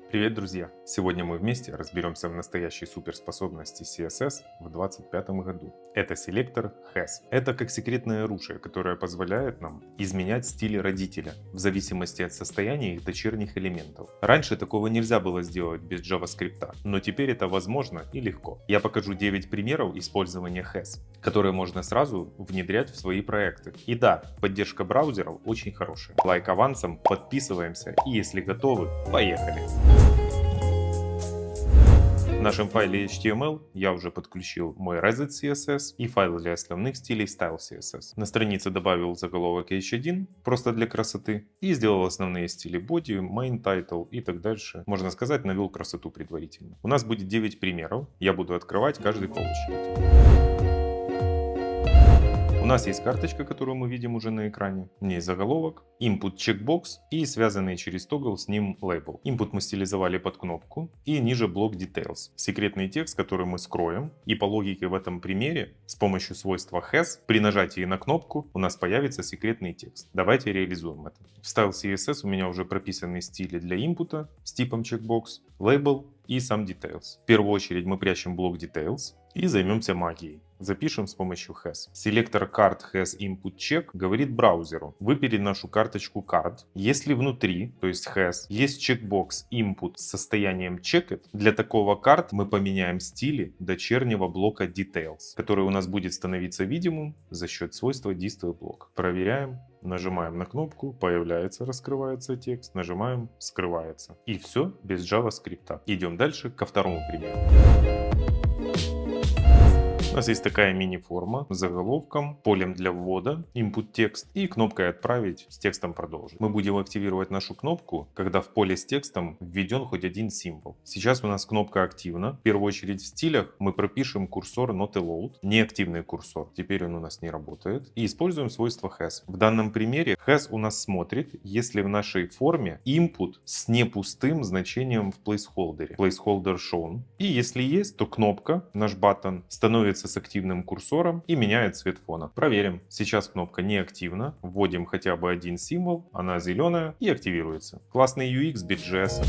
Привет, друзья! Сегодня мы вместе разберемся в настоящей суперспособности CSS в 2025 году. Это селектор Has. Это как секретное оружие, которое позволяет нам изменять стили родителя в зависимости от состояния их дочерних элементов. Раньше такого нельзя было сделать без JavaScript, но теперь это возможно и легко. Я покажу 9 примеров использования Has, которые можно сразу внедрять в свои проекты. И да, поддержка браузеров очень хорошая. Лайк авансом, подписываемся и если готовы, поехали! В нашем файле HTML я уже подключил мой Reset CSS и файл для основных стилей Style CSS. На странице добавил заголовок H1 просто для красоты и сделал основные стили Body, Main, Title и так дальше. Можно сказать, навел красоту предварительно. У нас будет 9 примеров, я буду открывать каждый по очереди. У нас есть карточка, которую мы видим уже на экране. В ней заголовок, input checkbox и связанный через тогл с ним лейбл. Input мы стилизовали под кнопку и ниже блок details. Секретный текст, который мы скроем. И по логике в этом примере с помощью свойства has при нажатии на кнопку у нас появится секретный текст. Давайте реализуем это. В Style CSS у меня уже прописаны стили для input с типом checkbox, label и сам details. В первую очередь мы прячем блок details и займемся магией. Запишем с помощью has. Селектор card has input check говорит браузеру: выбери нашу карточку card. Если внутри, то есть has, есть checkbox input с состоянием checked, для такого card мы поменяем стили дочернего блока details, который у нас будет становиться видимым за счет свойства displayBlock. Проверяем. Нажимаем на кнопку, появляется, раскрывается текст, нажимаем, скрывается. И все без JavaScript. Идем дальше ко второму примеру. У нас есть такая мини-форма с заголовком, полем для ввода, input текст и кнопкой «Отправить» с текстом «Продолжить». Мы будем активировать нашу кнопку, когда в поле с текстом введен хоть один символ. Сейчас у нас кнопка активна. В первую очередь в стилях мы пропишем курсор not allowed, неактивный курсор. Теперь он у нас не работает. И используем свойство has. В данном примере has у нас смотрит, если в нашей форме input с непустым значением в placeholder. Placeholder shown. И если есть, то кнопка, наш button, становится с активным курсором и меняет цвет фона. Проверим. Сейчас кнопка не активна. Вводим хотя бы один символ. Она зеленая и активируется. Классный UX без JS.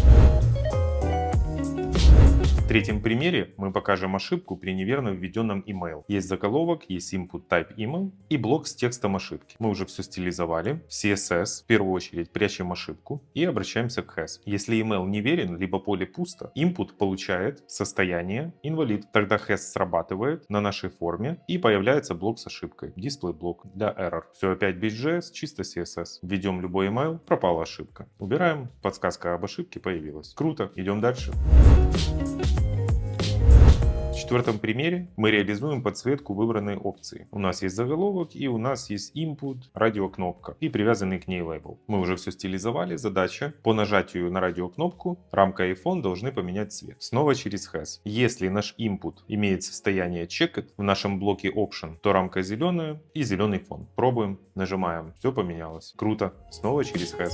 В третьем примере мы покажем ошибку при неверно введенном email. Есть заголовок, есть input type email и блок с текстом ошибки. Мы уже все стилизовали. В CSS в первую очередь прячем ошибку и обращаемся к has. Если email неверен, либо поле пусто, input получает состояние инвалид. Тогда has срабатывает на нашей форме и появляется блок с ошибкой. DisplayBlock для error. Все опять без JS, чисто CSS. Введем любой email, пропала ошибка. Убираем, подсказка об ошибке появилась. Круто, идем дальше. В четвертом примере мы реализуем подсветку выбранной опции. У нас есть заголовок и у нас есть input, радиокнопка и привязанный к ней лейбл. Мы уже все стилизовали. Задача: по нажатию на радиокнопку рамка и фон должны поменять цвет. Снова через has. Если наш input имеет состояние checked в нашем блоке option, то рамка зеленая и зеленый фон. Пробуем, нажимаем, все поменялось. Круто. Снова через has.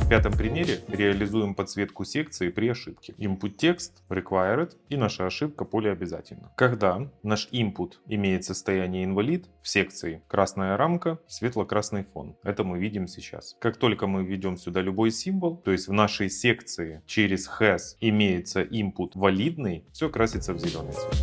В пятом примере реализуем подсветку секции при ошибке. Input текст, required и наша ошибка поле обязательно. Когда наш input имеет состояние инвалид, в секции красная рамка, светло-красный фон. Это мы видим сейчас. Как только мы введем сюда любой символ, то есть в нашей секции через has имеется input валидный, все красится в зеленый цвет.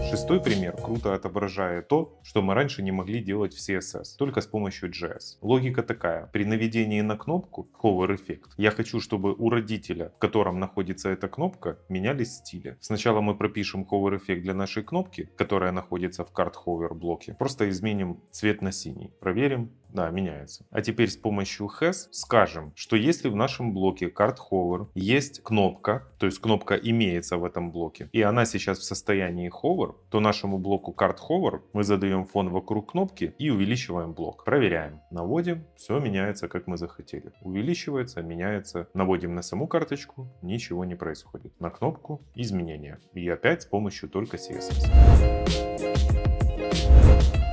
Шестой пример круто отображает то, что мы раньше не могли делать в CSS, только с помощью JS. Логика такая: при наведении на кнопку Hover эффект я хочу, чтобы у родителя, в котором находится эта кнопка, менялись стили. Сначала мы пропишем Hover эффект для нашей кнопки, которая находится в Card Hover блоке. Просто изменим цвет на синий. Проверим. Да, меняется. А теперь с помощью has скажем, что если в нашем блоке Card Hover есть кнопка, то есть кнопка имеется в этом блоке, и она сейчас в состоянии Hover, то нашему блоку Card Hover мы задаем фон вокруг кнопки и увеличиваем блок. Проверяем. Наводим, все меняется, как мы захотели. Увеличивается, меняется. Наводим на саму карточку, ничего не происходит. На кнопку изменения. И опять с помощью только CSS.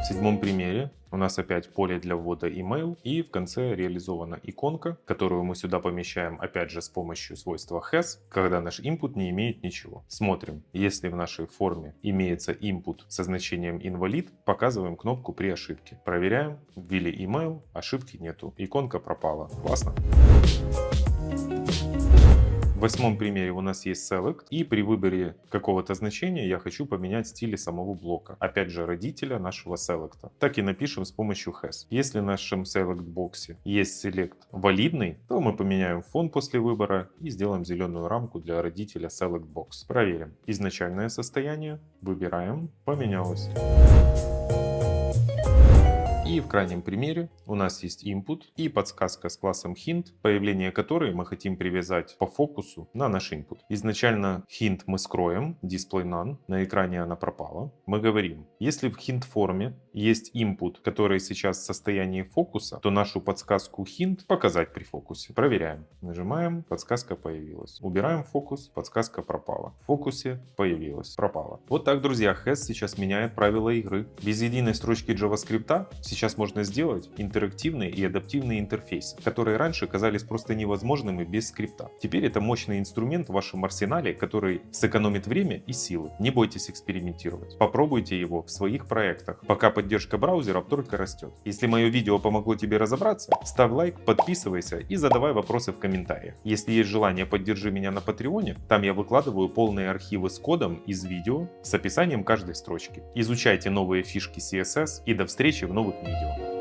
В седьмом примере у нас опять поле для ввода email, и в конце реализована иконка, которую мы сюда помещаем опять же с помощью свойства has, когда наш input не имеет ничего. Смотрим, если в нашей форме имеется input со значением инвалид, показываем кнопку при ошибке. Проверяем, ввели email, ошибки нету, иконка пропала. Классно. В восьмом примере у нас есть select, и при выборе какого-то значения я хочу поменять стили самого блока. Опять же родителя нашего select. Так и напишем с помощью has. Если в нашем select боксе есть select валидный, то мы поменяем фон после выбора и сделаем зеленую рамку для родителя select box. Проверим. Изначальное состояние. Выбираем. Поменялось. И в крайнем примере у нас есть input и подсказка с классом hint, появление которой мы хотим привязать по фокусу на наш input. Изначально hint мы скроем, display none, на экране она пропала. Мы говорим, если в hint форме есть input, который сейчас в состоянии фокуса, то нашу подсказку hint показать при фокусе. Проверяем. Нажимаем, подсказка появилась. Убираем фокус, подсказка пропала. В фокусе появилась, пропала. Вот так, друзья, has сейчас меняет правила игры. Без единой строчки JavaScript сейчас можно сделать интерактивные и адаптивные интерфейсы, которые раньше казались просто невозможными без скрипта. Теперь это мощный инструмент в вашем арсенале, который сэкономит время и силы. Не бойтесь экспериментировать. Попробуйте его в своих проектах, пока поддержка браузеров только растет. Если мое видео помогло тебе разобраться, ставь лайк, подписывайся и задавай вопросы в комментариях. Если есть желание, поддержи меня на Патреоне, там я выкладываю полные архивы с кодом из видео с описанием каждой строчки. Изучайте новые фишки CSS и до встречи в новых видео.